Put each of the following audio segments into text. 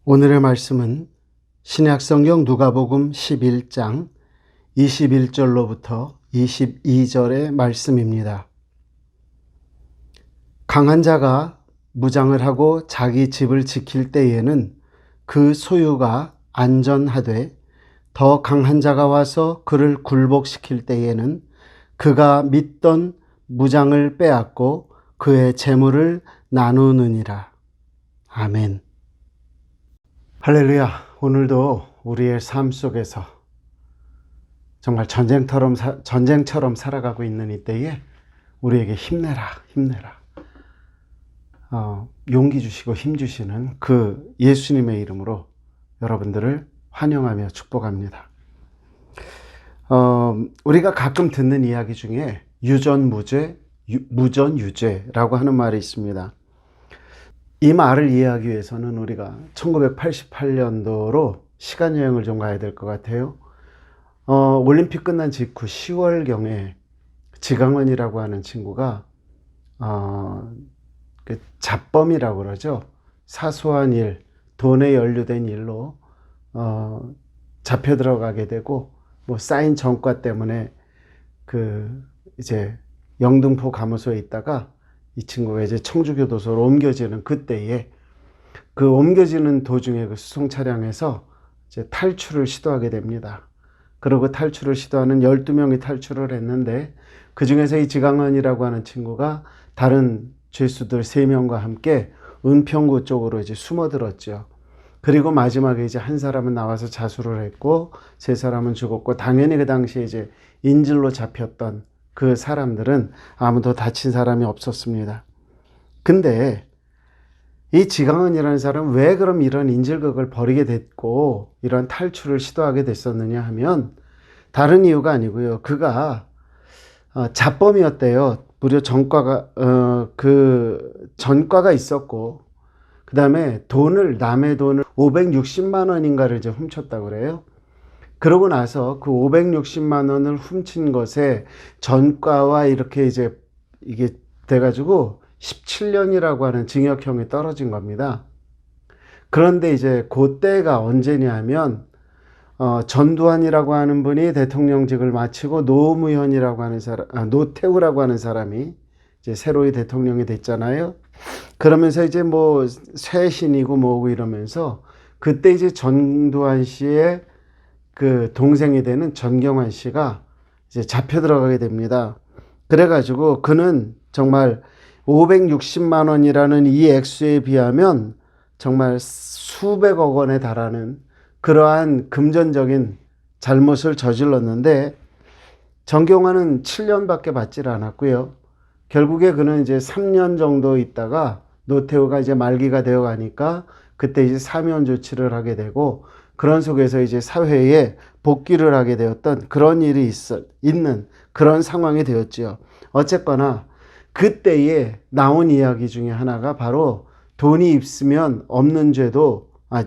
오늘의 말씀은 신약성경 누가복음 11장 21절로부터 22절의 말씀입니다. 강한 자가 무장을 하고 자기 집을 지킬 때에는 그 소유가 안전하되, 더 강한 자가 와서 그를 굴복시킬 때에는 그가 믿던 무장을 빼앗고 그의 재물을 나누느니라. 아멘. 할렐루야. 오늘도 우리의 삶 속에서 정말 전쟁처럼 살아가고 있는 이때에 우리에게 힘내라 용기 주시고 힘 주시는 그 예수님의 이름으로 여러분들을 환영하며 축복합니다. 우리가 가끔 듣는 이야기 중에 무전유죄라고 하는 말이 있습니다. 이 말을 이해하기 위해서는 우리가 1988년도로 시간여행을 좀 가야 될 것 같아요. 올림픽 끝난 직후 10월경에 지강원이라고 하는 친구가 그 잡범이라고 그러죠. 사소한 일, 돈에 연루된 일로 잡혀 들어가게 되고, 쌓인 전과 때문에 이제 영등포 감호소에 있다가 이 친구가 이제 청주교도소로 옮겨지는 그때에, 그 옮겨지는 도중에 그 수송 차량에서 이제 탈출을 시도하게 됩니다. 그리고 탈출을 시도하는 12명이 탈출을 했는데, 그 중에서 이 지강원이라고 하는 친구가 다른 죄수들 3명과 함께 은평구 쪽으로 이제 숨어들었죠. 그리고 마지막에 이제 한 사람은 나와서 자수를 했고, 3사람은 죽었고, 당연히 그 당시에 이제 인질로 잡혔던 그 사람들은 아무도 다친 사람이 없었습니다. 근데 이 지강원이라는 사람은 왜 그럼 이런 인질극을 벌이게 됐고 이런 탈출을 시도하게 됐었느냐 하면, 다른 이유가 아니고요. 그가 잡범이었대요. 무려 전과가 있었고, 그 다음에 남의 돈을 560만 원인가를 이제 훔쳤다고 그래요. 그러고 나서 그 560만 원을 훔친 것에 전과와 이렇게 이게 돼가지고 17년이라고 하는 징역형이 떨어진 겁니다. 그런데 이제 그때가 언제냐 하면, 전두환이라고 하는 분이 대통령직을 마치고 노무현이라고 하는 노태우라고 하는 사람이 이제 새로이 대통령이 됐잖아요. 그러면서 이제 쇄신이고 뭐고 이러면서, 그때 이제 전두환 씨의 그 동생이 되는 전경환 씨가 이제 잡혀 들어가게 됩니다. 그래가지고 그는 정말 560만 원이라는 이 액수에 비하면 정말 수백억 원에 달하는 그러한 금전적인 잘못을 저질렀는데, 전경환은 7년밖에 받질 않았고요. 결국에 그는 이제 3년 정도 있다가 노태우가 이제 말기가 되어 가니까 그때 이제 사면 조치를 하게 되고, 그런 속에서 이제 사회에 복귀를 하게 되었던 그런 일이 있는 그런 상황이 되었지요. 어쨌거나 그때에 나온 이야기 중에 하나가 바로, 돈이 있으면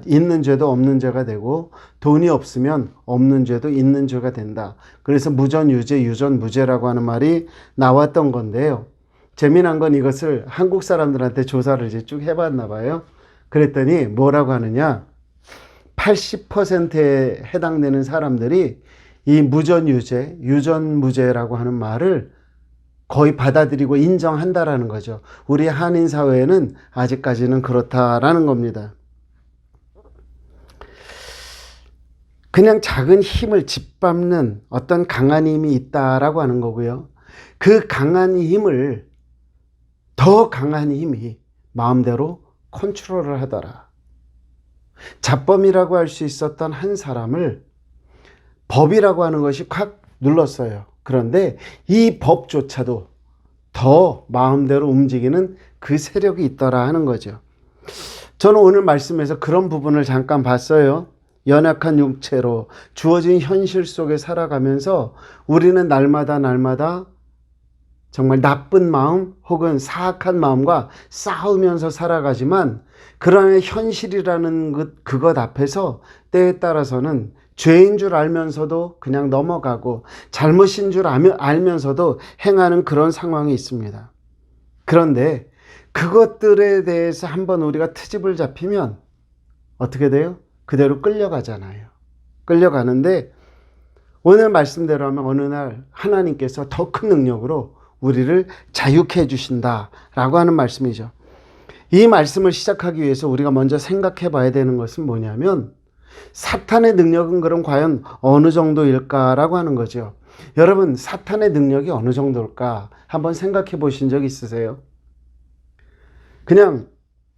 있는 죄도 없는 죄가 되고, 돈이 없으면 없는 죄도 있는 죄가 된다. 그래서 무전유죄, 유전무죄라고 하는 말이 나왔던 건데요. 재미난 건 이것을 한국 사람들한테 조사를 이제 쭉 해봤나 봐요. 그랬더니 뭐라고 하느냐, 80%에 해당되는 사람들이 이 무전유죄, 유전무죄라고 하는 말을 거의 받아들이고 인정한다라는 거죠. 우리 한인 사회에는 아직까지는 그렇다라는 겁니다. 그냥 작은 힘을 짓밟는 어떤 강한 힘이 있다라고 하는 거고요. 그 강한 힘을, 더 강한 힘이 마음대로 컨트롤을 하더라. 잡범이라고 할 수 있었던 한 사람을 법이라고 하는 것이 확 눌렀어요. 그런데 이 법조차도 더 마음대로 움직이는 그 세력이 있더라 하는 거죠. 저는 오늘 말씀에서 그런 부분을 잠깐 봤어요. 연약한 육체로 주어진 현실 속에 살아가면서 우리는 날마다 정말 나쁜 마음 혹은 사악한 마음과 싸우면서 살아가지만, 그러나 현실이라는 그것 앞에서 때에 따라서는 죄인 줄 알면서도 그냥 넘어가고, 잘못인 줄 알면서도 행하는 그런 상황이 있습니다. 그런데 그것들에 대해서 한번 우리가 트집을 잡히면 어떻게 돼요? 그대로 끌려가잖아요. 끌려가는데 오늘 말씀대로 하면 어느 날 하나님께서 더 큰 능력으로 우리를 자유케 해주신다라고 하는 말씀이죠. 이 말씀을 시작하기 위해서 우리가 먼저 생각해 봐야 되는 것은 뭐냐면 사탄의 능력은 그럼 과연 어느 정도일까라고 하는 거죠. 여러분, 사탄의 능력이 어느 정도일까 한번 생각해 보신 적 있으세요? 그냥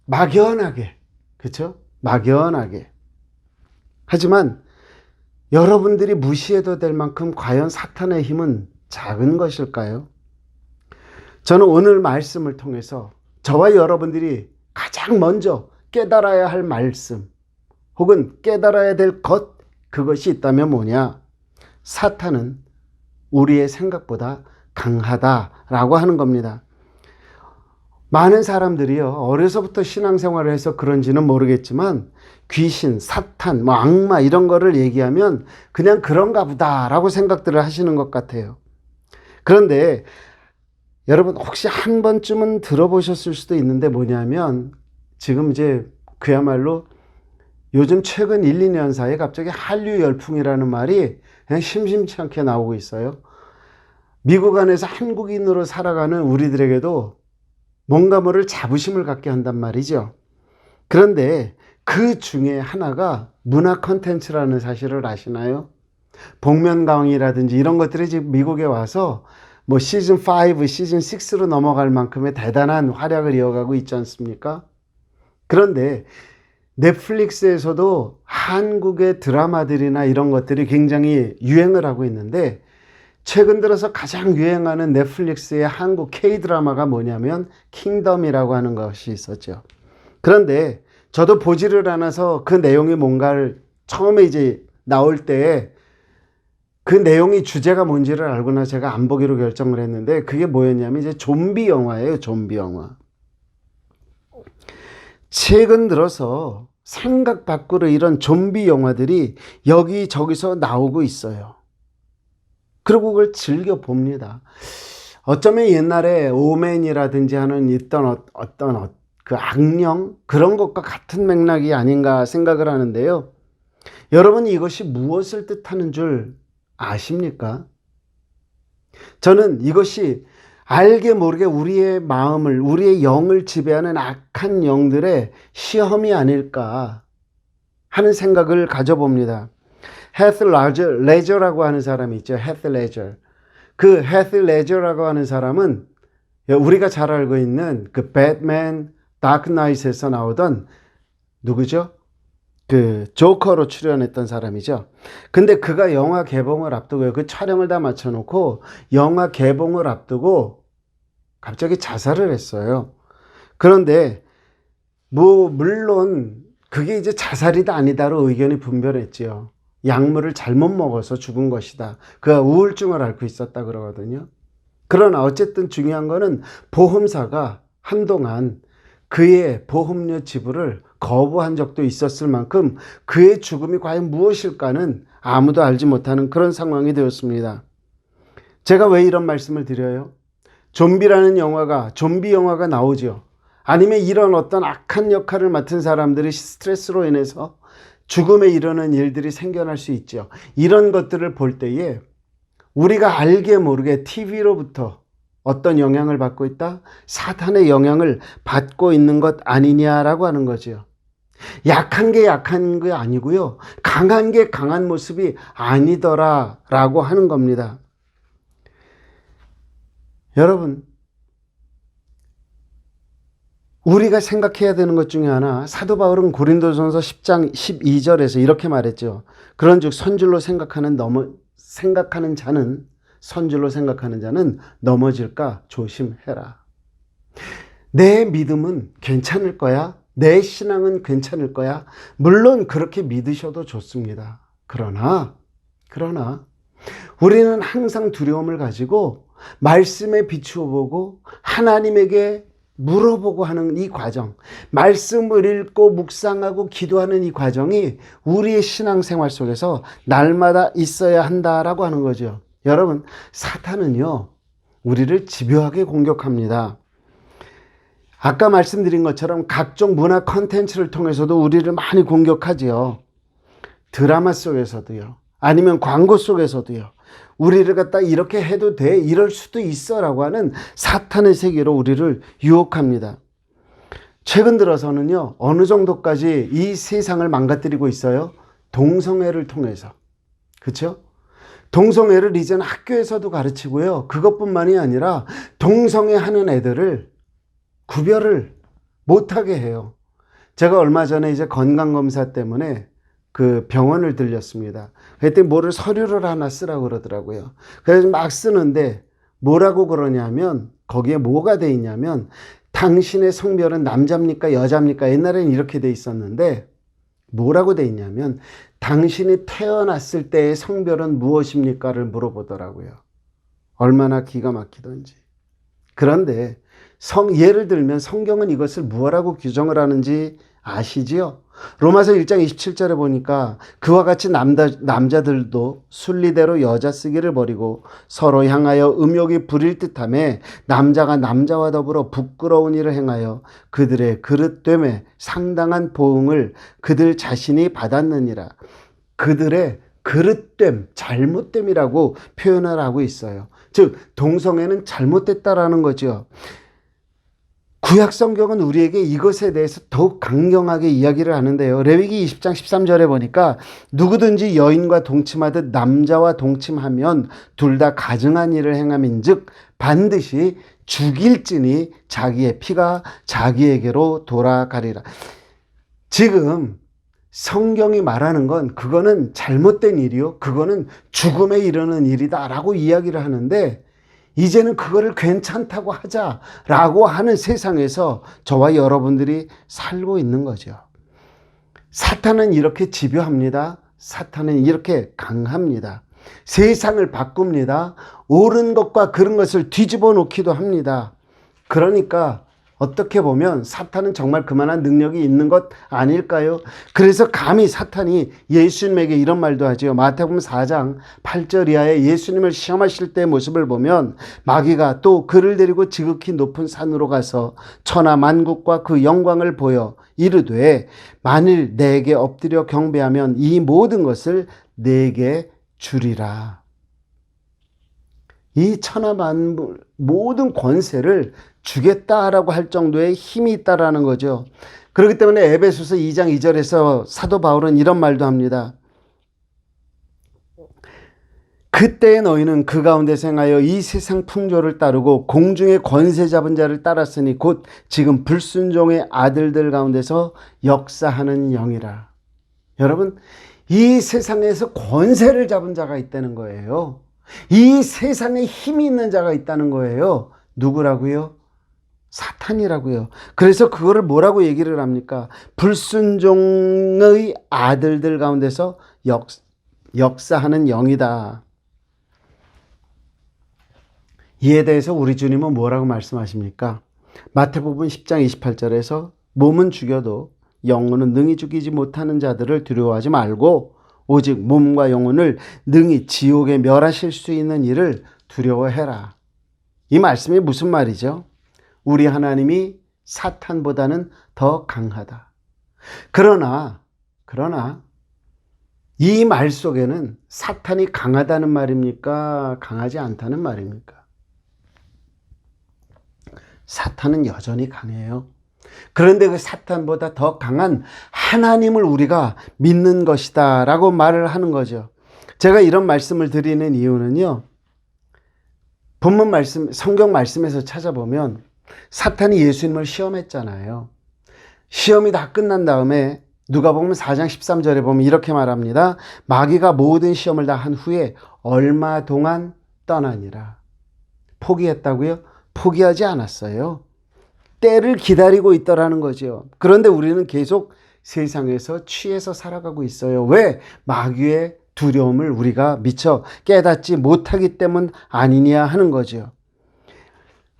막연하게, 그렇죠? 막연하게. 하지만 여러분들이 무시해도 될 만큼 과연 사탄의 힘은 작은 것일까요? 저는 오늘 말씀을 통해서 저와 여러분들이 가장 먼저 깨달아야 할 말씀 혹은 깨달아야 될 것, 그것이 있다면 뭐냐? 사탄은 우리의 생각보다 강하다라고 하는 겁니다. 많은 사람들이요, 어려서부터 신앙생활을 해서 그런지는 모르겠지만 귀신, 사탄, 악마 이런 거를 얘기하면 그냥 그런가 보다라고 생각들을 하시는 것 같아요. 그런데 여러분, 혹시 한 번쯤은 들어보셨을 수도 있는데 뭐냐면 지금 이제 그야말로 요즘 최근 1, 2년 사이에 갑자기 한류 열풍이라는 말이 그냥 심심치 않게 나오고 있어요. 미국 안에서 한국인으로 살아가는 우리들에게도 뭔가 모를 자부심을 갖게 한단 말이죠. 그런데 그 중에 하나가 문화 콘텐츠라는 사실을 아시나요? 복면가왕이라든지 이런 것들이 지금 미국에 와서 뭐 시즌 5, 시즌 6로 넘어갈 만큼의 대단한 활약을 이어가고 있지 않습니까? 그런데 넷플릭스에서도 한국의 드라마들이나 이런 것들이 굉장히 유행을 하고 있는데 최근 들어서 가장 유행하는 넷플릭스의 한국 K-드라마가 뭐냐면 킹덤이라고 하는 것이 있었죠. 그런데 저도 보지를 않아서 그 내용이 뭔가를 처음에 이제 나올 때 그 내용이 주제가 뭔지를 알고나 제가 안 보기로 결정을 했는데 그게 뭐였냐면 이제 좀비 영화예요. 좀비 영화. 최근 들어서 생각 밖으로 이런 좀비 영화들이 여기저기서 나오고 있어요. 그리고 그걸 즐겨 봅니다. 어쩌면 옛날에 오맨이라든지 하는 있던 어떤 그 악령 그런 것과 같은 맥락이 아닌가 생각을 하는데요. 여러분, 이것이 무엇을 뜻하는 줄 아십니까? 저는 이것이 알게 모르게 우리의 마음을, 우리의 영을 지배하는 악한 영들의 시험이 아닐까 하는 생각을 가져봅니다. 헤스 레저라고 하는 사람이 있죠. 헤스 레저. 그 헤스 레저라고 하는 사람은 우리가 잘 알고 있는 그 배트맨 다크 나이트에서 나오던 누구죠? 그 조커로 출연했던 사람이죠. 근데 그가 영화 개봉을 앞두고요. 그 촬영을 다 맞춰놓고 영화 개봉을 앞두고 갑자기 자살을 했어요. 그런데 뭐 물론 그게 이제 자살이다 아니다로 의견이 분분했지요. 약물을 잘못 먹어서 죽은 것이다. 그가 우울증을 앓고 있었다 그러거든요. 그러나 어쨌든 중요한 거는 보험사가 한동안 그의 보험료 지불을 거부한 적도 있었을 만큼 그의 죽음이 과연 무엇일까는 아무도 알지 못하는 그런 상황이 되었습니다. 제가 왜 이런 말씀을 드려요? 좀비라는 영화가, 좀비 영화가 나오죠. 아니면 이런 어떤 악한 역할을 맡은 사람들이 스트레스로 인해서 죽음에 이르는 일들이 생겨날 수 있죠. 이런 것들을 볼 때에 우리가 알게 모르게 TV로부터 어떤 영향을 받고 있다? 사탄의 영향을 받고 있는 것 아니냐라고 하는 거죠. 약한 게 약한 게 아니고요. 강한 게 강한 모습이 아니더라라고 하는 겁니다. 여러분, 우리가 생각해야 되는 것 중에 하나, 사도 바울은 고린도전서 10장 12절에서 이렇게 말했죠. 그런즉 선줄로 생각하는 자는 선줄로 생각하는 자는 넘어질까 조심해라. 내 믿음은 괜찮을 거야. 내 신앙은 괜찮을 거야. 물론 그렇게 믿으셔도 좋습니다. 그러나 우리는 항상 두려움을 가지고 말씀에 비추어 보고 하나님에게 물어보고 하는 이 과정, 말씀을 읽고 묵상하고 기도하는 이 과정이 우리의 신앙생활 속에서 날마다 있어야 한다라고 하는 거죠. 여러분, 사탄은요, 우리를 집요하게 공격합니다. 아까 말씀드린 것처럼 각종 문화 컨텐츠를 통해서도 우리를 많이 공격하지요. 드라마 속에서도요. 아니면 광고 속에서도요. 우리를 갖다 이렇게 해도 돼, 이럴 수도 있어 라고 하는 사탄의 세계로 우리를 유혹합니다. 최근 들어서는요, 어느 정도까지 이 세상을 망가뜨리고 있어요? 동성애를 통해서. 그렇죠? 동성애를 이제는 학교에서도 가르치고요. 그것뿐만이 아니라 동성애 하는 애들을 구별을 못하게 해요. 제가 얼마 전에 이제 건강검사 때문에 그 병원을 들렸습니다. 그랬더니 뭐를 서류를 하나 쓰라고 그러더라고요. 그래서 막 쓰는데 뭐라고 그러냐면 거기에 뭐가 돼 있냐면 당신의 성별은 남자입니까 여자입니까? 옛날에는 이렇게 돼 있었는데 뭐라고 돼 있냐면 당신이 태어났을 때의 성별은 무엇입니까를 물어보더라고요. 얼마나 기가 막히던지. 그런데 예를 들면 성경은 이것을 무엇라고 규정을 하는지 아시지요? 로마서 1장 27절에 보니까 그와 같이 남자들도 순리대로 여자 쓰기를 버리고 서로 향하여 음욕이 부릴 듯하며 남자가 남자와 더불어 부끄러운 일을 행하여 그들의 그릇됨에 상당한 보응을 그들 자신이 받았느니라. 그들의 그릇됨, 잘못됨이라고 표현을 하고 있어요. 즉 동성애는 잘못됐다라는 거죠. 구약 성경은 우리에게 이것에 대해서 더욱 강경하게 이야기를 하는데요. 레위기 20장 13절에 보니까 누구든지 여인과 동침하듯 남자와 동침하면 둘 다 가증한 일을 행함인즉 반드시 죽일지니 자기의 피가 자기에게로 돌아가리라. 지금 성경이 말하는 건 그거는 잘못된 일이요. 그거는 죽음에 이르는 일이다라고 이야기를 하는데 이제는 그거를 괜찮다고 하자라고 하는 세상에서 저와 여러분들이 살고 있는 거죠. 사탄은 이렇게 집요합니다. 사탄은 이렇게 강합니다. 세상을 바꿉니다. 옳은 것과 그런 것을 뒤집어 놓기도 합니다. 그러니까 어떻게 보면 사탄은 정말 그만한 능력이 있는 것 아닐까요? 그래서 감히 사탄이 예수님에게 이런 말도 하죠. 마태복음 4장 8절 이하에 예수님을 시험하실 때의 모습을 보면 마귀가 또 그를 데리고 지극히 높은 산으로 가서 천하 만국과 그 영광을 보여 이르되 만일 내게 엎드려 경배하면 이 모든 것을 내게 주리라. 이 천하 만물 모든 권세를 주겠다라고 할 정도의 힘이 있다라는 거죠. 그렇기 때문에 에베소서 2장 2절에서 사도 바울은 이런 말도 합니다. 그때의 너희는 그 가운데서 행하여 이 세상 풍조를 따르고 공중의 권세 잡은 자를 따랐으니 곧 지금 불순종의 아들들 가운데서 역사하는 영이라. 여러분, 이 세상에서 권세를 잡은 자가 있다는 거예요. 이 세상에 힘이 있는 자가 있다는 거예요. 누구라고요? 사탄이라고요. 그래서 그거를 뭐라고 얘기를 합니까? 불순종의 아들들 가운데서 역사하는 영이다. 이에 대해서 우리 주님은 뭐라고 말씀하십니까? 마태복음 10장 28절에서 몸은 죽여도 영혼은 능히 죽이지 못하는 자들을 두려워하지 말고 오직 몸과 영혼을 능히 지옥에 멸하실 수 있는 일을 두려워해라. 이 말씀이 무슨 말이죠? 우리 하나님이 사탄보다는 더 강하다. 그러나 이 말 속에는 사탄이 강하다는 말입니까? 강하지 않다는 말입니까? 사탄은 여전히 강해요. 그런데 그 사탄보다 더 강한 하나님을 우리가 믿는 것이다 라고 말을 하는 거죠. 제가 이런 말씀을 드리는 이유는요, 본문 말씀, 성경 말씀에서 찾아보면 사탄이 예수님을 시험했잖아요. 시험이 다 끝난 다음에 누가복음 4장 13절에 보면 이렇게 말합니다. 마귀가 모든 시험을 다 한 후에 얼마 동안 떠나니라. 포기했다고요? 포기하지 않았어요. 때를 기다리고 있더라는 거죠. 그런데 우리는 계속 세상에서 취해서 살아가고 있어요. 왜? 마귀의 두려움을 우리가 미처 깨닫지 못하기 때문 아니냐 하는 거죠.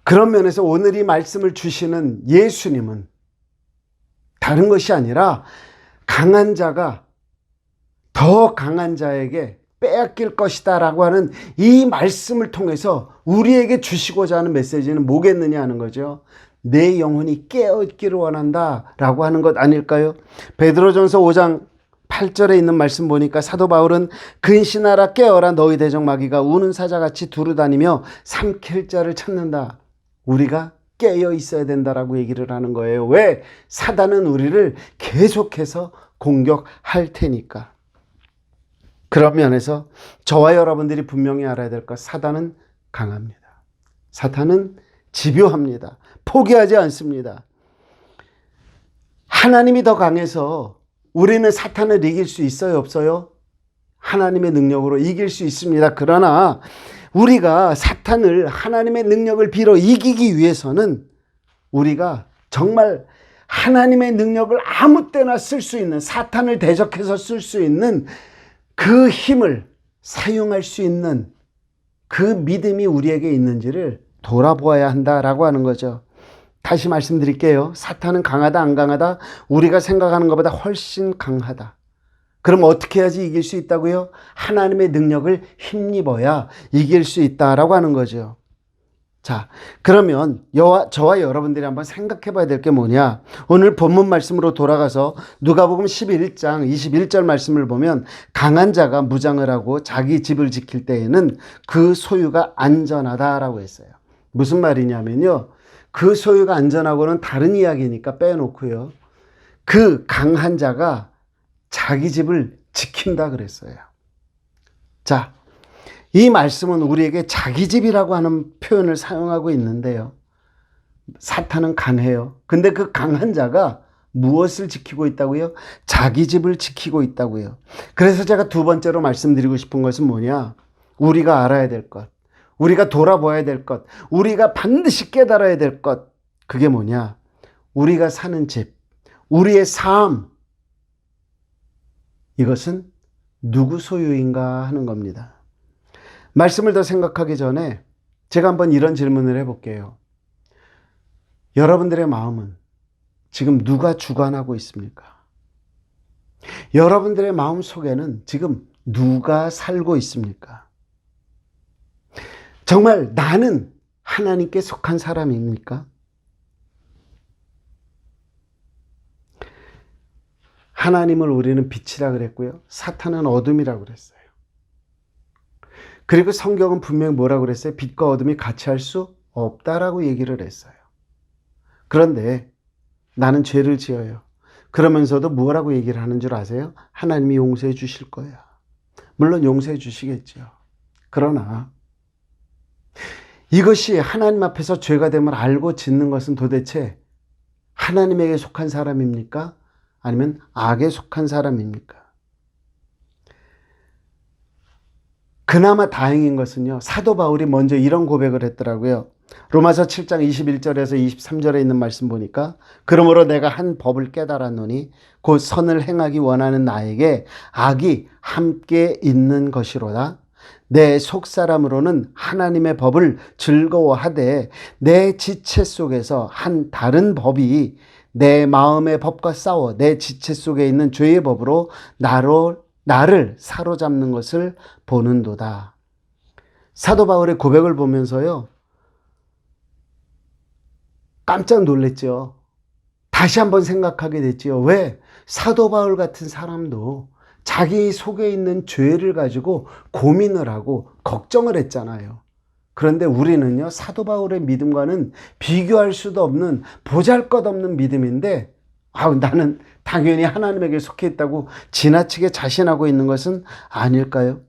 그런 면에서 오늘 이 말씀을 주시는 예수님은 다른 것이 아니라 강한 자가 더 강한 자에게 빼앗길 것이다 라고 하는 이 말씀을 통해서 우리에게 주시고자 하는 메시지는 뭐겠느냐 하는 거죠. 내 영혼이 깨어있기를 원한다라고 하는 것 아닐까요? 베드로전서 5장 8절에 있는 말씀 보니까 사도 바울은 근신하라 깨어라 너희 대적 마귀가 우는 사자같이 두루다니며 삼킬 자를 찾는다. 우리가 깨어 있어야 된다라고 얘기를 하는 거예요. 왜? 사단은 우리를 계속해서 공격할 테니까. 그런 면에서 저와 여러분들이 분명히 알아야 될 것, 사단은 강합니다. 사탄은 집요합니다. 포기하지 않습니다. 하나님이 더 강해서 우리는 사탄을 이길 수 있어요, 없어요? 하나님의 능력으로 이길 수 있습니다. 그러나 우리가 사탄을 하나님의 능력을 빌어 이기기 위해서는 우리가 정말 하나님의 능력을 아무 때나 쓸 수 있는, 사탄을 대적해서 쓸 수 있는 그 힘을 사용할 수 있는 그 믿음이 우리에게 있는지를 돌아보아야 한다라고 하는 거죠. 다시 말씀드릴게요. 사탄은 강하다, 안 강하다? 우리가 생각하는 것보다 훨씬 강하다. 그럼 어떻게 해야지 이길 수 있다고요? 하나님의 능력을 힘입어야 이길 수 있다라고 하는 거죠. 자, 그러면 저와 여러분들이 한번 생각해 봐야 될 게 뭐냐? 오늘 본문 말씀으로 돌아가서 누가복음 11장 21절 말씀을 보면 강한 자가 무장을 하고 자기 집을 지킬 때에는 그 소유가 안전하다라고 했어요. 무슨 말이냐면요. 그 소유가 안전하고는 다른 이야기니까 빼놓고요. 그 강한 자가 자기 집을 지킨다 그랬어요. 자, 이 말씀은 우리에게 자기 집이라고 하는 표현을 사용하고 있는데요. 사탄은 강해요. 근데 그 강한 자가 무엇을 지키고 있다고요? 자기 집을 지키고 있다고요. 그래서 제가 두 번째로 말씀드리고 싶은 것은 뭐냐? 우리가 알아야 될 것, 우리가 돌아봐야 될 것, 우리가 반드시 깨달아야 될 것, 그게 뭐냐? 우리가 사는 집, 우리의 삶, 이것은 누구 소유인가 하는 겁니다. 말씀을 더 생각하기 전에 제가 한번 이런 질문을 해볼게요. 여러분들의 마음은 지금 누가 주관하고 있습니까? 여러분들의 마음 속에는 지금 누가 살고 있습니까? 정말 나는 하나님께 속한 사람입니까? 하나님을 우리는 빛이라 그랬고요. 사탄은 어둠이라 그랬어요. 그리고 성경은 분명히 뭐라고 그랬어요? 빛과 어둠이 같이 할 수 없다라고 얘기를 했어요. 그런데 나는 죄를 지어요. 그러면서도 뭐라고 얘기를 하는 줄 아세요? 하나님이 용서해 주실 거야. 물론 용서해 주시겠죠. 그러나 이것이 하나님 앞에서 죄가 됨을 알고 짓는 것은 도대체 하나님에게 속한 사람입니까? 아니면 악에 속한 사람입니까? 그나마 다행인 것은요, 사도 바울이 먼저 이런 고백을 했더라고요. 로마서 7장 21절에서 23절에 있는 말씀 보니까 그러므로 내가 한 법을 깨달았노니 곧 선을 행하기 원하는 나에게 악이 함께 있는 것이로다. 내 속사람으로는 하나님의 법을 즐거워하되 내 지체 속에서 한 다른 법이 내 마음의 법과 싸워 내 지체 속에 있는 죄의 법으로 나를 사로잡는 것을 보는도다. 사도 바울의 고백을 보면서요, 깜짝 놀랐죠. 다시 한번 생각하게 됐죠. 왜? 사도 바울 같은 사람도 자기 속에 있는 죄를 가지고 고민을 하고 걱정을 했잖아요. 그런데 우리는요, 사도 바울의 믿음과는 비교할 수도 없는 보잘것없는 믿음인데, 나는 당연히 하나님에게 속해 있다고 지나치게 자신하고 있는 것은 아닐까요?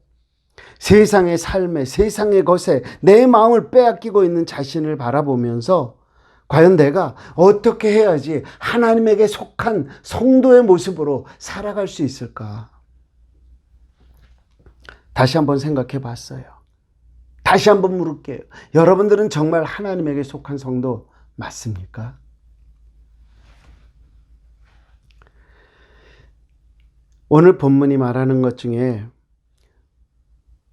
세상의 삶에, 세상의 것에 내 마음을 빼앗기고 있는 자신을 바라보면서 과연 내가 어떻게 해야지 하나님에게 속한 성도의 모습으로 살아갈 수 있을까? 다시 한번 생각해 봤어요. 다시 한번 물을게요. 여러분들은 정말 하나님에게 속한 성도 맞습니까? 오늘 본문이 말하는 것 중에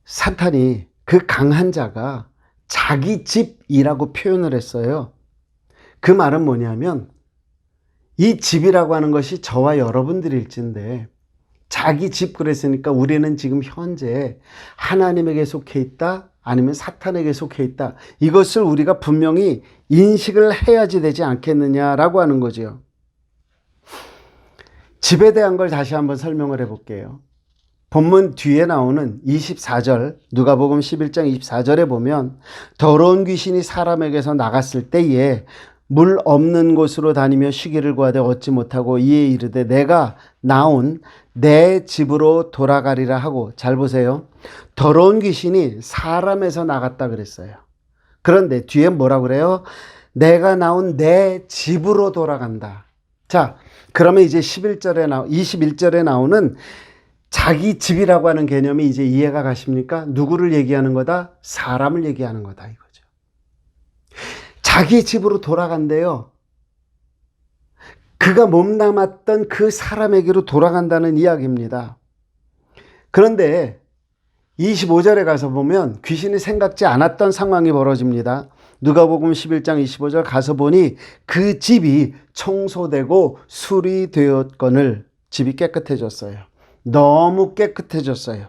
사탄이 그 강한 자가 자기 집이라고 표현을 했어요. 그 말은 뭐냐면 이 집이라고 하는 것이 저와 여러분들일진데 자기 집 그랬으니까 우리는 지금 현재 하나님에게 속해 있다, 아니면 사탄에게 속해 있다. 이것을 우리가 분명히 인식을 해야지 되지 않겠느냐라고 하는 거죠. 집에 대한 걸 다시 한번 설명을 해볼게요. 본문 뒤에 나오는 24절, 누가복음 11장 24절에 보면 더러운 귀신이 사람에게서 나갔을 때에 물 없는 곳으로 다니며 쉬기를 구하되 얻지 못하고 이에 이르되 내가 나온 내 집으로 돌아가리라 하고, 잘 보세요. 더러운 귀신이 사람에서 나갔다 그랬어요. 그런데 뒤에 뭐라 그래요? 내가 나온 내 집으로 돌아간다. 자, 그러면 이제 21절에 나오는 자기 집이라고 하는 개념이 이제 이해가 가십니까? 누구를 얘기하는 거다? 사람을 얘기하는 거다 이거죠. 자기 집으로 돌아간대요. 그가 몸담았던 그 사람에게로 돌아간다는 이야기입니다. 그런데 25절에 가서 보면 귀신이 생각지 않았던 상황이 벌어집니다. 누가복음 11장 25절 가서 보니 그 집이 청소되고 수리되었거늘, 집이 깨끗해졌어요. 너무 깨끗해졌어요.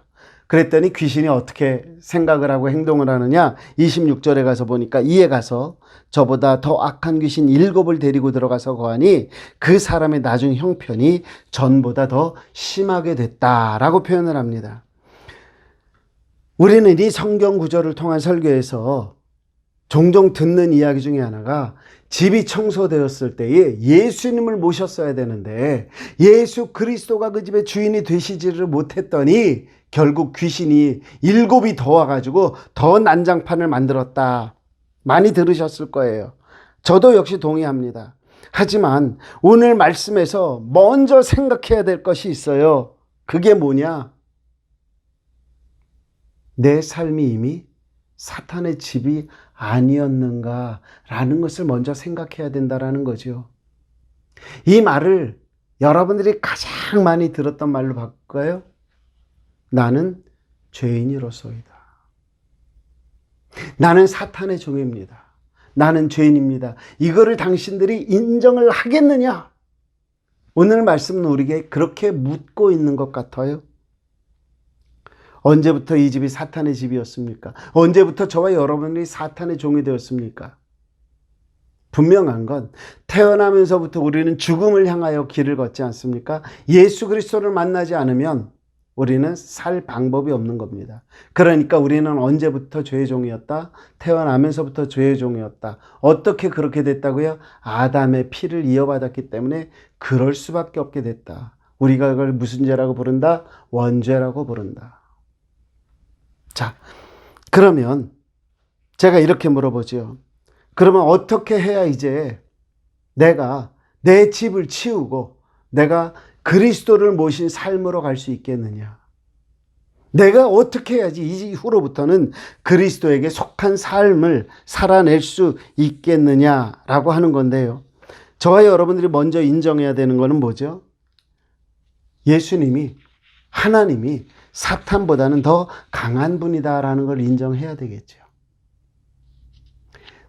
그랬더니 귀신이 어떻게 생각을 하고 행동을 하느냐? 26절에 가서 보니까 이에 가서 저보다 더 악한 귀신 7을 데리고 들어가서 거하니 그 사람의 나중 형편이 전보다 더 심하게 됐다라고 표현을 합니다. 우리는 이 성경 구절을 통한 설교에서 종종 듣는 이야기 중에 하나가, 집이 청소되었을 때에 예수님을 모셨어야 되는데 예수 그리스도가 그 집의 주인이 되시지를 못했더니 결국 귀신이 7이 더 와가지고 더 난장판을 만들었다. 많이 들으셨을 거예요. 저도 역시 동의합니다. 하지만 오늘 말씀에서 먼저 생각해야 될 것이 있어요. 그게 뭐냐? 내 삶이 이미 사탄의 집이 아니었는가라는 것을 먼저 생각해야 된다는 거죠. 이 말을 여러분들이 가장 많이 들었던 말로 바꿀까요? 나는 죄인이로소이다. 나는 사탄의 종입니다. 나는 죄인입니다. 이거를 당신들이 인정을 하겠느냐? 오늘 말씀은 우리에게 그렇게 묻고 있는 것 같아요. 언제부터 이 집이 사탄의 집이었습니까? 언제부터 저와 여러분이 사탄의 종이 되었습니까? 분명한 건 태어나면서부터 우리는 죽음을 향하여 길을 걷지 않습니까? 예수 그리스도를 만나지 않으면 우리는 살 방법이 없는 겁니다. 그러니까 우리는 언제부터 죄의 종이었다? 태어나면서부터 죄의 종이었다. 어떻게 그렇게 됐다고요? 아담의 피를 이어받았기 때문에 그럴 수밖에 없게 됐다. 우리가 그걸 무슨 죄라고 부른다? 원죄라고 부른다. 자, 그러면 제가 이렇게 물어보죠. 그러면 어떻게 해야 이제 내가 내 집을 치우고 내가 그리스도를 모신 삶으로 갈 수 있겠느냐? 내가 어떻게 해야지 이후로부터는 그리스도에게 속한 삶을 살아낼 수 있겠느냐라고 하는 건데요. 저와 여러분들이 먼저 인정해야 되는 거는 뭐죠? 예수님이, 하나님이 사탄보다는 더 강한 분이다라는 걸 인정해야 되겠죠.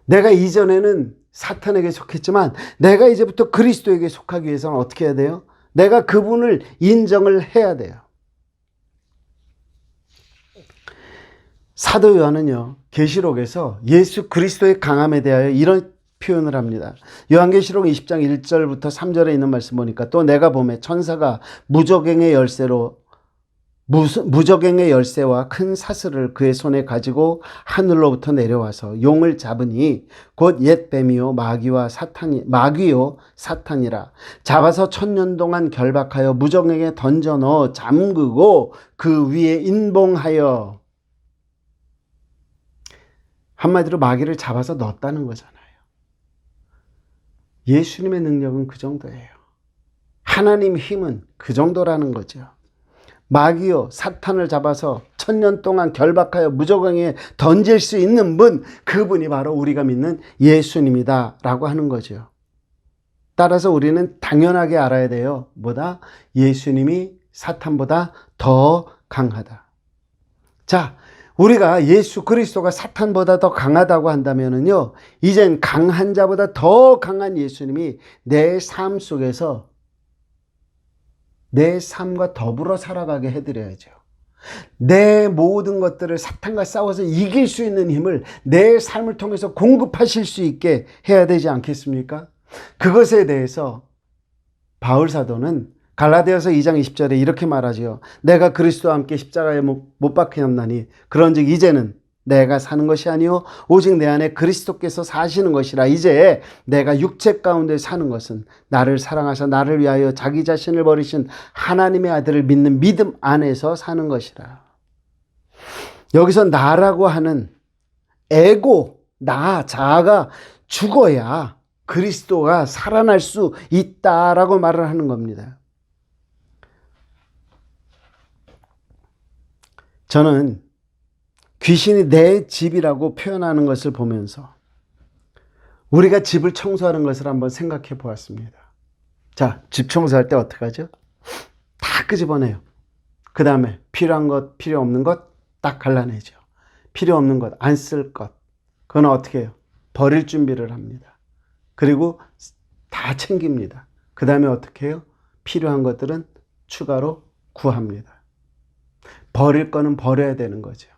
내가 이전에는 사탄에게 속했지만 내가 이제부터 그리스도에게 속하기 위해서는 어떻게 해야 돼요? 내가 그분을 인정을 해야 돼요. 사도 요한은요, 계시록에서 예수 그리스도의 강함에 대하여 이런 표현을 합니다. 요한계시록 20장 1절부터 3절에 있는 말씀 보니까 또 내가 보매 천사가 무저갱의 열쇠와 큰 사슬을 그의 손에 가지고 하늘로부터 내려와서 용을 잡으니 곧 옛 뱀이요 마귀요 사탄이라 잡아서 1000년 동안 결박하여 무저갱에 던져 넣어 잠그고 그 위에 인봉하여, 한마디로 마귀를 잡아서 넣었다는 거잖아요. 예수님의 능력은 그 정도예요. 하나님의 힘은 그 정도라는 거죠. 마귀요 사탄을 잡아서 1000년 동안 결박하여 무저갱에 던질 수 있는 분, 그분이 바로 우리가 믿는 예수님이다 라고 하는 거죠. 따라서 우리는 당연하게 알아야 돼요. 뭐다? 예수님이 사탄보다 더 강하다. 자, 우리가 예수 그리스도가 사탄보다 더 강하다고 한다면은요, 이젠 강한 자보다 더 강한 예수님이 내 삶 속에서 내 삶과 더불어 살아가게 해드려야죠. 내 모든 것들을 사탄과 싸워서 이길 수 있는 힘을 내 삶을 통해서 공급하실 수 있게 해야 되지 않겠습니까? 그것에 대해서 바울 사도는 갈라디아서 2장 20절에 이렇게 말하지요. 내가 그리스도와 함께 십자가에 못 박혔나니 그런즉 이제는 내가 사는 것이 아니요 오직 내 안에 그리스도께서 사시는 것이라. 이제 내가 육체 가운데 사는 것은 나를 사랑하사 나를 위하여 자기 자신을 버리신 하나님의 아들을 믿는 믿음 안에서 사는 것이라. 여기서 나라고 하는 에고, 나, 자아가 죽어야 그리스도가 살아날 수 있다라고 말을 하는 겁니다. 저는 귀신이 내 집이라고 표현하는 것을 보면서 우리가 집을 청소하는 것을 한번 생각해 보았습니다. 자, 집 청소할 때 어떻게 하죠? 다 끄집어내요. 그 다음에 필요한 것, 필요 없는 것 딱 갈라내죠. 필요 없는 것, 안 쓸 것, 그건 어떻게 해요? 버릴 준비를 합니다. 그리고 다 챙깁니다. 그 다음에 어떻게 해요? 필요한 것들은 추가로 구합니다. 버릴 거는 버려야 되는 거죠.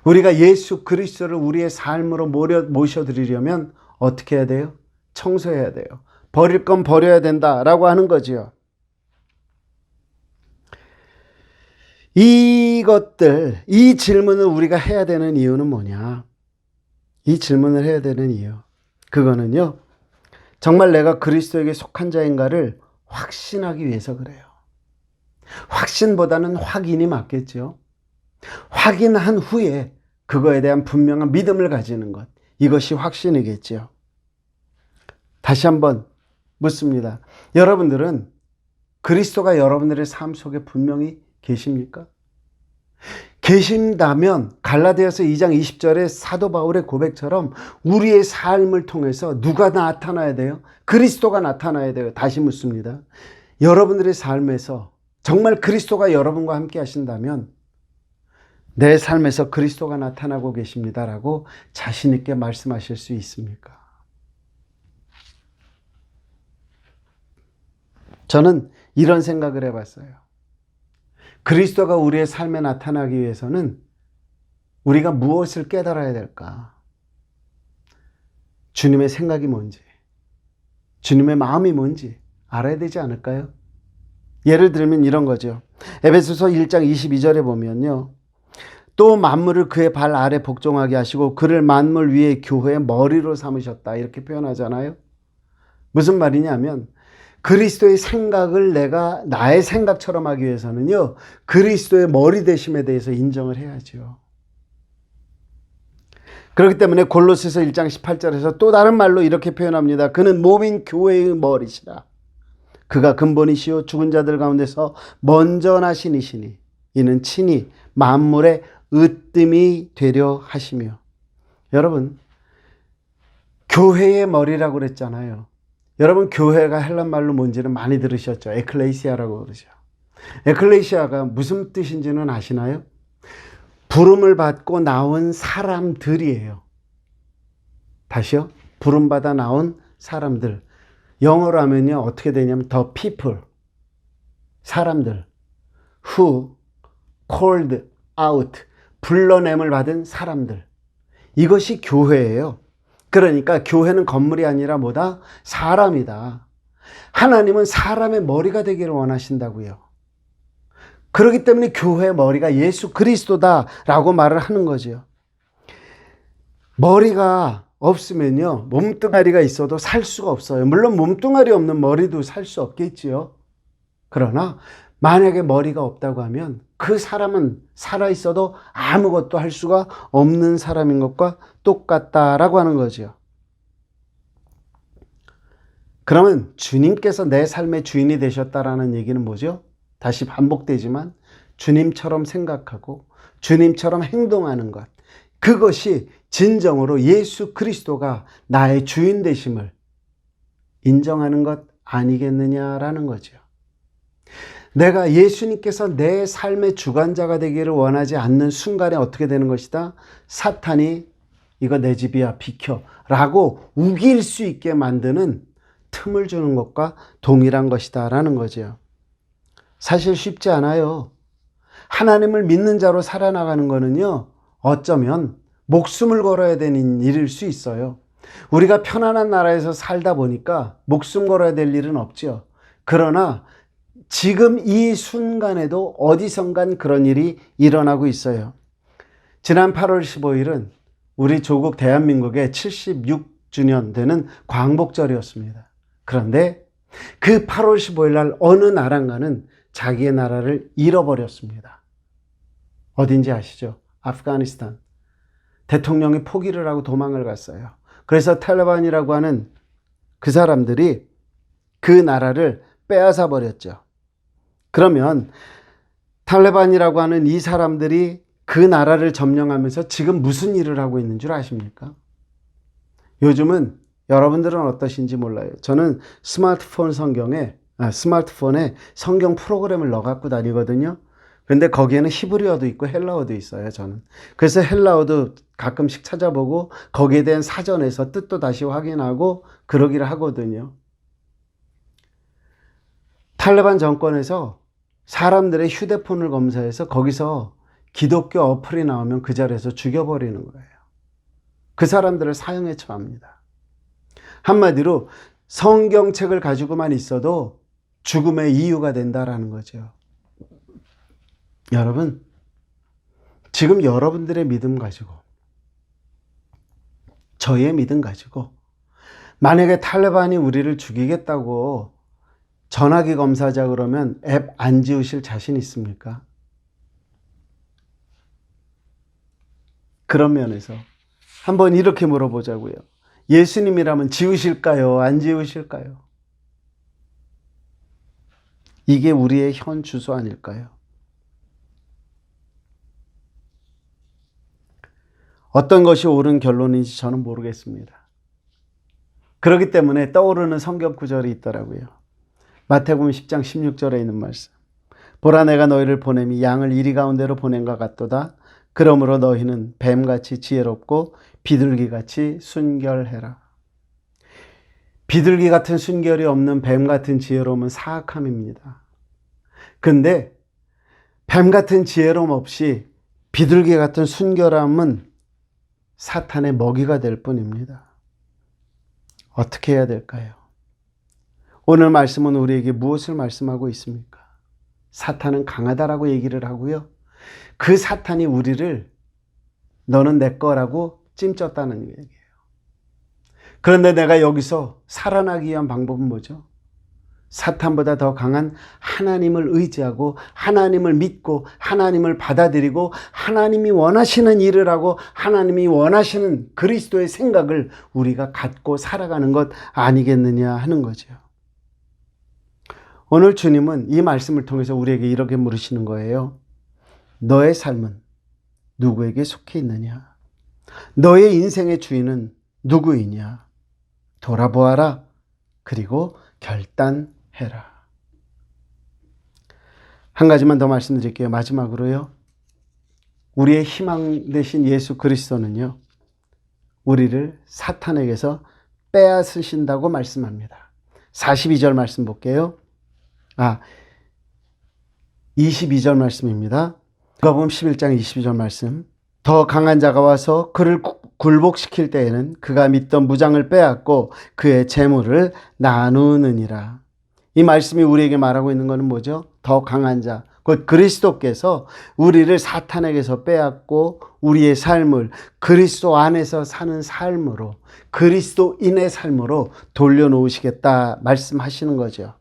우리가 예수 그리스도를 우리의 삶으로 모셔드리려면 어떻게 해야 돼요? 청소해야 돼요. 버릴 건 버려야 된다라고 하는 거지요. 이 질문을 우리가 해야 되는 이유는 뭐냐? 이 질문을 해야 되는 이유. 그거는요, 정말 내가 그리스도에게 속한 자인가를 확신하기 위해서 그래요. 확신보다는 확인이 맞겠죠. 확인한 후에 그거에 대한 분명한 믿음을 가지는 것. 이것이 확신이겠죠. 다시 한번 묻습니다. 여러분들은 그리스도가 여러분들의 삶 속에 분명히 계십니까? 계신다면 갈라디아서 2장 20절의 사도 바울의 고백처럼 우리의 삶을 통해서 누가 나타나야 돼요? 그리스도가 나타나야 돼요. 다시 묻습니다. 여러분들의 삶에서 정말 그리스도가 여러분과 함께 하신다면 내 삶에서 그리스도가 나타나고 계십니다라고 자신 있게 말씀하실 수 있습니까? 저는 이런 생각을 해봤어요. 그리스도가 우리의 삶에 나타나기 위해서는 우리가 무엇을 깨달아야 될까? 주님의 생각이 뭔지, 주님의 마음이 뭔지 알아야 되지 않을까요? 예를 들면 이런 거죠. 에베소서 1장 22절에 보면요. 또 만물을 그의 발 아래 복종하게 하시고 그를 만물 위에 교회의 머리로 삼으셨다. 이렇게 표현하잖아요. 무슨 말이냐면 그리스도의 생각을 내가 나의 생각처럼 하기 위해서는요, 그리스도의 머리 되심에 대해서 인정을 해야죠. 그렇기 때문에 골로새서 1장 18절에서 또 다른 말로 이렇게 표현합니다. 그는 몸인 교회의 머리시라. 그가 근본이시요 죽은 자들 가운데서 먼저 나신 이시니 이는 친히 만물의 으뜸이 되려 하시며. 여러분, 교회의 머리라고 그랬잖아요. 여러분, 교회가 헬란 말로 뭔지는 많이 들으셨죠? 에클레시아라고 그러죠. 에클레시아가 무슨 뜻인지는 아시나요? 부름을 받고 나온 사람들이에요. 다시요. 부름받아 나온 사람들. 영어로 하면요, 어떻게 되냐면 the people, 사람들. who called out, 불러냄을 받은 사람들. 이것이 교회예요. 그러니까 교회는 건물이 아니라 뭐다? 사람이다. 하나님은 사람의 머리가 되기를 원하신다고요. 그렇기 때문에 교회의 머리가 예수 그리스도다라고 말을 하는 거죠. 머리가 없으면요, 몸뚱아리가 있어도 살 수가 없어요. 물론 몸뚱아리 없는 머리도 살 수 없겠지요. 그러나 만약에 머리가 없다고 하면 그 사람은 살아있어도 아무것도 할 수가 없는 사람인 것과 똑같다라고 하는 거죠. 그러면 주님께서 내 삶의 주인이 되셨다라는 얘기는 뭐죠? 다시 반복되지만 주님처럼 생각하고 주님처럼 행동하는 것, 그것이 진정으로 예수 그리스도가 나의 주인 되심을 인정하는 것 아니겠느냐라는 거죠. 내가 예수님께서 내 삶의 주관자가 되기를 원하지 않는 순간에 어떻게 되는 것이다? 사탄이 이거 내 집이야 비켜 라고 우길 수 있게 만드는 틈을 주는 것과 동일한 것이다 라는 거죠. 사실 쉽지 않아요. 하나님을 믿는 자로 살아나가는 거는요, 어쩌면 목숨을 걸어야 되는 일일 수 있어요. 우리가 편안한 나라에서 살다 보니까 목숨 걸어야 될 일은 없죠. 그러나 지금 이 순간에도 어디선간 그런 일이 일어나고 있어요. 지난 8월 15일은 우리 조국 대한민국의 76주년 되는 광복절이었습니다. 그런데 그 8월 15일 날 어느 나라인가는 자기의 나라를 잃어버렸습니다. 어딘지 아시죠? 아프가니스탄. 대통령이 포기를 하고 도망을 갔어요. 그래서 탈레반이라고 하는 그 사람들이 그 나라를 빼앗아 버렸죠. 그러면 탈레반이라고 하는 이 사람들이 그 나라를 점령하면서 지금 무슨 일을 하고 있는 줄 아십니까? 요즘은 여러분들은 어떠신지 몰라요. 저는 스마트폰에 성경 프로그램을 넣어 갖고 다니거든요. 근데 거기에는 히브리어도 있고 헬라어도 있어요, 저는. 그래서 헬라어도 가끔씩 찾아보고 거기에 대한 사전에서 뜻도 다시 확인하고 그러기를 하거든요. 탈레반 정권에서 사람들의 휴대폰을 검사해서 거기서 기독교 어플이 나오면 그 자리에서 죽여버리는 거예요. 그 사람들을 사형에 처합니다. 한마디로 성경책을 가지고만 있어도 죽음의 이유가 된다라는 거죠. 여러분, 지금 여러분들의 믿음 가지고, 저의 믿음 가지고, 만약에 탈레반이 우리를 죽이겠다고 전화기 검사하자 그러면 앱 안 지우실 자신 있습니까? 그런 면에서 한번 이렇게 물어보자고요. 예수님이라면 지우실까요? 안 지우실까요? 이게 우리의 현 주소 아닐까요? 어떤 것이 옳은 결론인지 저는 모르겠습니다. 그렇기 때문에 떠오르는 성경 구절이 있더라고요. 마태복음 10장 16절에 있는 말씀. 보라 내가 너희를 보냄이 양을 이리 가운데로 보낸 것 같도다. 그러므로 너희는 뱀같이 지혜롭고 비둘기같이 순결해라. 비둘기 같은 순결이 없는 뱀 같은 지혜로움은 사악함입니다. 근데 뱀 같은 지혜로움 없이 비둘기 같은 순결함은 사탄의 먹이가 될 뿐입니다. 어떻게 해야 될까요? 오늘 말씀은 우리에게 무엇을 말씀하고 있습니까? 사탄은 강하다라고 얘기를 하고요. 그 사탄이 우리를 너는 내 거라고 찜쪘다는 얘기예요. 그런데 내가 여기서 살아나기 위한 방법은 뭐죠? 사탄보다 더 강한 하나님을 의지하고 하나님을 믿고 하나님을 받아들이고 하나님이 원하시는 일을 하고 하나님이 원하시는 그리스도의 생각을 우리가 갖고 살아가는 것 아니겠느냐 하는 거죠. 오늘 주님은 이 말씀을 통해서 우리에게 이렇게 물으시는 거예요. 너의 삶은 누구에게 속해 있느냐? 너의 인생의 주인은 누구이냐? 돌아보아라. 그리고 결단해라. 한 가지만 더 말씀드릴게요. 마지막으로요. 우리의 희망 되신 예수 그리스도는요. 우리를 사탄에게서 빼앗으신다고 말씀합니다. 42절 말씀 볼게요. 22절 말씀입니다. 누가복음 11장 22절 말씀. 더 강한 자가 와서 그를 굴복시킬 때에는 그가 믿던 무장을 빼앗고 그의 재물을 나누느니라. 이 말씀이 우리에게 말하고 있는 것은 뭐죠? 더 강한 자, 곧 그리스도께서 우리를 사탄에게서 빼앗고 우리의 삶을 그리스도 안에서 사는 삶으로, 그리스도인의 삶으로 돌려놓으시겠다 말씀하시는 거죠.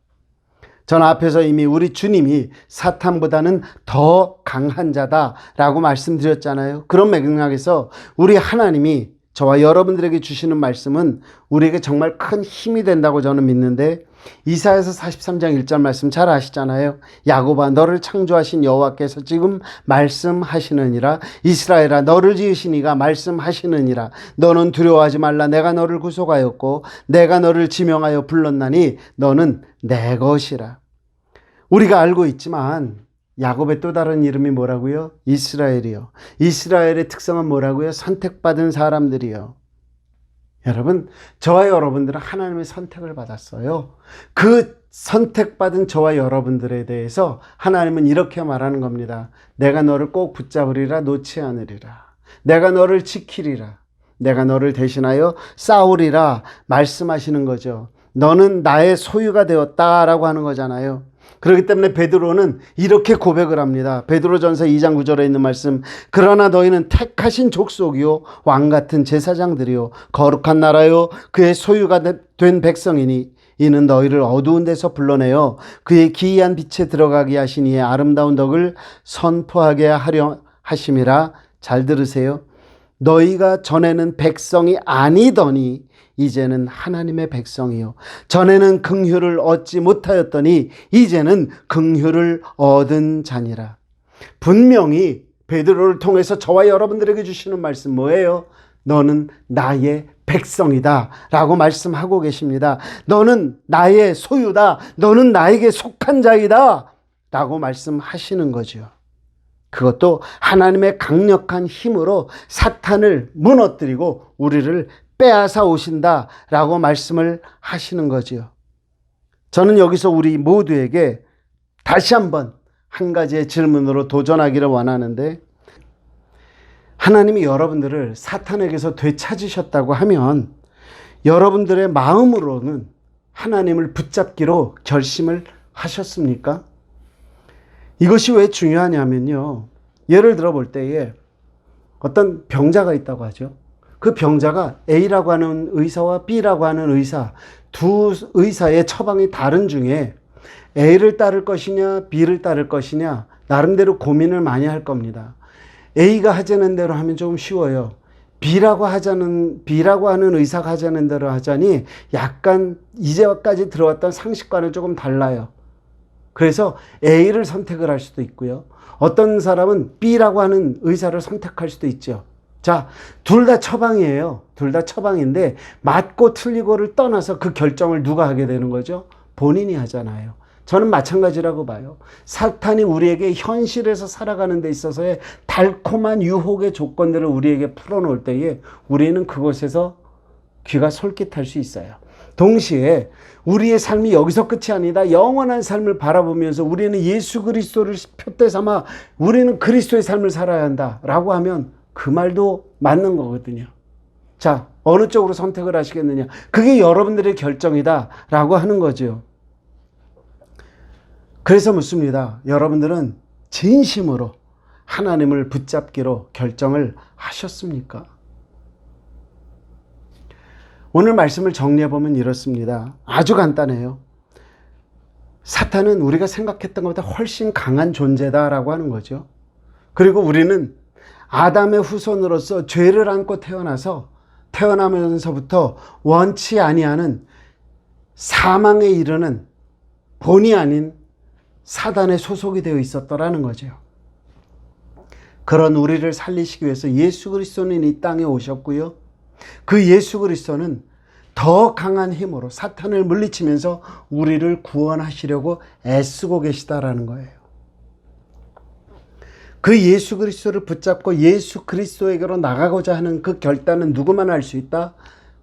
전 앞에서 이미 우리 주님이 사탄보다는 더 강한 자다라고 말씀드렸잖아요. 그런 맥락에서 우리 하나님이 저와 여러분들에게 주시는 말씀은 우리에게 정말 큰 힘이 된다고 저는 믿는데, 이사야서 43장 1절 말씀 잘 아시잖아요. 야곱아 너를 창조하신 여호와께서 지금 말씀하시느니라. 이스라엘아 너를 지으신 이가 말씀하시느니라. 너는 두려워하지 말라. 내가 너를 구속하였고 내가 너를 지명하여 불렀나니 너는 내 것이라. 우리가 알고 있지만 야곱의 또 다른 이름이 뭐라고요? 이스라엘이요. 이스라엘의 특성은 뭐라고요? 선택받은 사람들이요. 여러분, 저와 여러분들은 하나님의 선택을 받았어요. 그 선택받은 저와 여러분들에 대해서 하나님은 이렇게 말하는 겁니다. 내가 너를 꼭 붙잡으리라, 놓지 않으리라. 내가 너를 지키리라. 내가 너를 대신하여 싸우리라 말씀하시는 거죠. 너는 나의 소유가 되었다라고 하는 거잖아요. 그렇기 때문에 베드로는 이렇게 고백을 합니다. 베드로전서 2장 9절에 있는 말씀. 그러나 너희는 택하신 족속이요 왕같은 제사장들이요 거룩한 나라요 그의 소유가 된 백성이니 이는 너희를 어두운 데서 불러내어 그의 기이한 빛에 들어가게 하신 이의 아름다운 덕을 선포하게 하려 하심이라. 잘 들으세요. 너희가 전에는 백성이 아니더니 이제는 하나님의 백성이요 전에는 긍휼을 얻지 못하였더니 이제는 긍휼을 얻은 자니라. 분명히 베드로를 통해서 저와 여러분들에게 주시는 말씀 뭐예요? 너는 나의 백성이다 라고 말씀하고 계십니다. 너는 나의 소유다. 너는 나에게 속한 자이다 라고 말씀하시는 거죠. 그것도 하나님의 강력한 힘으로 사탄을 무너뜨리고 우리를 빼앗아 오신다 라고 말씀을 하시는 거지요. 저는 여기서 우리 모두에게 다시 한번 한 가지의 질문으로 도전하기를 원하는데, 하나님이 여러분들을 사탄에게서 되찾으셨다고 하면 여러분들의 마음으로는 하나님을 붙잡기로 결심을 하셨습니까? 이것이 왜 중요하냐면요, 예를 들어 볼 때에 어떤 병자가 있다고 하죠. 그 병자가 A라고 하는 의사와 B라고 하는 의사, 두 의사의 처방이 다른 중에 A를 따를 것이냐 B를 따를 것이냐 나름대로 고민을 많이 할 겁니다. A가 하자는 대로 하면 조금 쉬워요. B라고 하는 의사가 하자는 대로 하자니 약간 이제까지 들어왔던 상식과는 조금 달라요. 그래서 A를 선택을 할 수도 있고요. 어떤 사람은 B라고 하는 의사를 선택할 수도 있죠. 자, 둘 다 처방이에요. 둘 다 처방인데 맞고 틀리고를 떠나서 그 결정을 누가 하게 되는 거죠? 본인이 하잖아요. 저는 마찬가지라고 봐요. 사탄이 우리에게 현실에서 살아가는 데 있어서의 달콤한 유혹의 조건들을 우리에게 풀어놓을 때에 우리는 그곳에서 귀가 솔깃할 수 있어요. 동시에 우리의 삶이 여기서 끝이 아니다. 영원한 삶을 바라보면서 우리는 예수 그리스도를 표대 삼아 우리는 그리스도의 삶을 살아야 한다라고 하면 그 말도 맞는 거거든요. 자, 어느 쪽으로 선택을 하시겠느냐? 그게 여러분들의 결정이다라고 하는 거죠. 그래서 묻습니다. 여러분들은 진심으로 하나님을 붙잡기로 결정을 하셨습니까? 오늘 말씀을 정리해보면 이렇습니다. 아주 간단해요. 사탄은 우리가 생각했던 것보다 훨씬 강한 존재다라고 하는 거죠. 그리고 우리는 아담의 후손으로서 죄를 안고 태어나면서부터 원치 아니하는 사망에 이르는 본이 아닌 사단의 소속이 되어 있었더라는 거죠. 그런 우리를 살리시기 위해서 예수 그리스도는 이 땅에 오셨고요. 그 예수 그리스도는 더 강한 힘으로 사탄을 물리치면서 우리를 구원하시려고 애쓰고 계시다라는 거예요. 그 예수 그리스도를 붙잡고 예수 그리스도에게로 나가고자 하는 그 결단은 누구만 할 수 있다?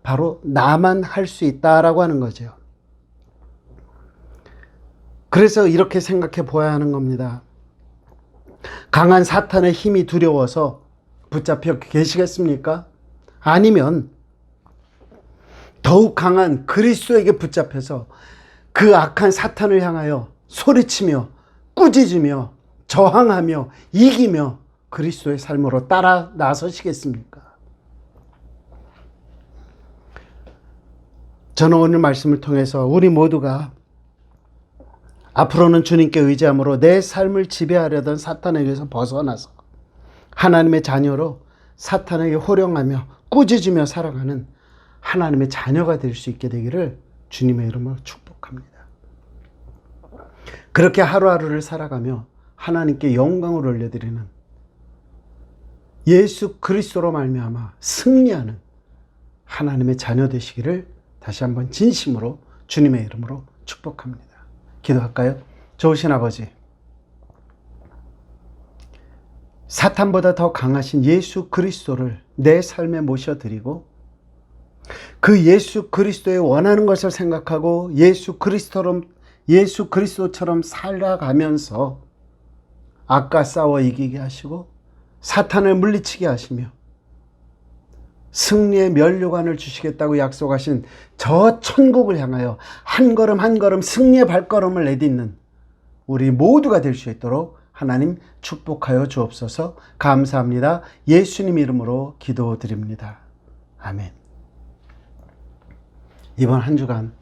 바로 나만 할 수 있다라고 하는 거죠. 그래서 이렇게 생각해 보아야 하는 겁니다. 강한 사탄의 힘이 두려워서 붙잡혀 계시겠습니까? 아니면 더욱 강한 그리스도에게 붙잡혀서 그 악한 사탄을 향하여 소리치며 꾸짖으며 저항하며 이기며 그리스도의 삶으로 따라 나서시겠습니까? 저는 오늘 말씀을 통해서 우리 모두가 앞으로는 주님께 의지함으로 내 삶을 지배하려던 사탄에게서 벗어나서 하나님의 자녀로 사탄에게 호령하며 꾸짖으며 살아가는 하나님의 자녀가 될 수 있게 되기를 주님의 이름으로 축복합니다. 그렇게 하루하루를 살아가며 하나님께 영광을 올려드리는 예수 그리스도로 말미암아 승리하는 하나님의 자녀 되시기를 다시 한번 진심으로 주님의 이름으로 축복합니다. 기도할까요? 좋으신 아버지, 사탄보다 더 강하신 예수 그리스도를 내 삶에 모셔드리고 그 예수 그리스도의 원하는 것을 생각하고 예수 그리스도처럼 살아가면서 악과 싸워 이기게 하시고 사탄을 물리치게 하시며 승리의 면류관을 주시겠다고 약속하신 저 천국을 향하여 한 걸음 한 걸음 승리의 발걸음을 내딛는 우리 모두가 될 수 있도록 하나님 축복하여 주옵소서. 감사합니다. 예수님 이름으로 기도드립니다. 아멘. 이번 한 주간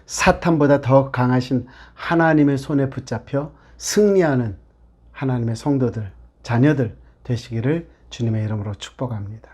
사탄보다 더 강하신 하나님의 손에 붙잡혀 승리하는 하나님의 성도들, 자녀들 되시기를 주님의 이름으로 축복합니다.